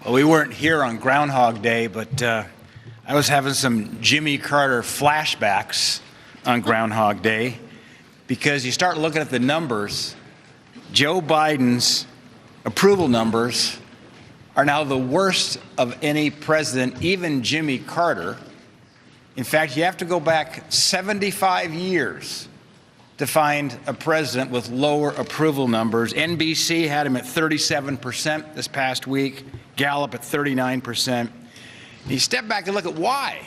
Well, we weren't here on Groundhog Day, but I was having some Jimmy Carter flashbacks on Groundhog Day, because you start looking at the numbers. Joe Biden's approval numbers are now the worst of any president, even Jimmy Carter. In fact, you have to go back 75 years to find a president with lower approval numbers. NBC had him at 37% this past week, Gallup at 39%. You step back and look at why.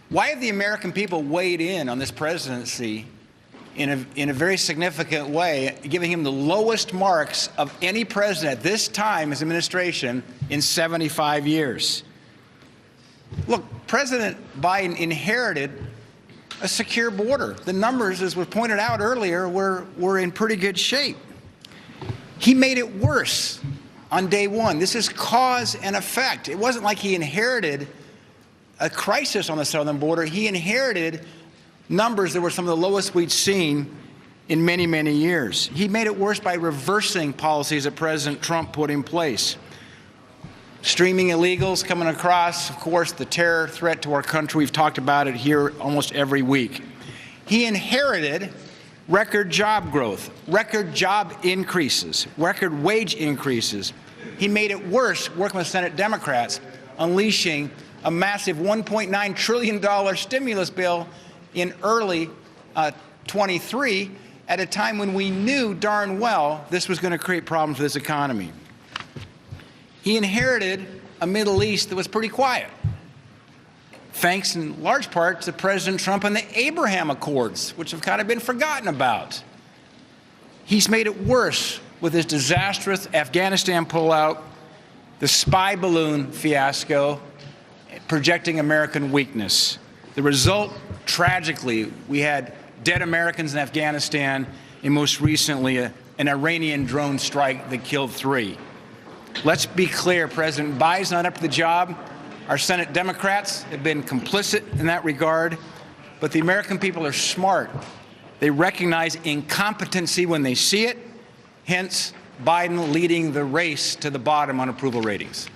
Why have the American people weighed in on this presidency in a very significant way, giving him the lowest marks of any president at this time, his administration, in 75 years? Look, President Biden inherited a secure border. The numbers, as was pointed out earlier, were in pretty good shape. He made it worse on day one. This is cause and effect. It wasn't like he inherited a crisis on the southern border. He inherited numbers that were some of the lowest we'd seen in many, many years. He made it worse by reversing policies that President Trump put in place. Streaming illegals coming across, of course, the terror threat to our country. We've talked about it here almost every week. He inherited record job growth, record job increases, record wage increases. He made it worse working with Senate Democrats, unleashing a massive $1.9 trillion stimulus bill in early 23 at a time when we knew darn well this was going to create problems for this economy. He inherited a Middle East that was pretty quiet, thanks in large part to President Trump and the Abraham Accords, which have kind of been forgotten about. He's made it worse with his disastrous Afghanistan pullout, the spy balloon fiasco, projecting American weakness. The result, tragically, we had dead Americans in Afghanistan, and most recently an Iranian drone strike that killed 3. Let's be clear, President Biden's not up to the job. Our Senate Democrats have been complicit in that regard, but the American people are smart. They recognize incompetency when they see it, hence Biden leading the race to the bottom on approval ratings.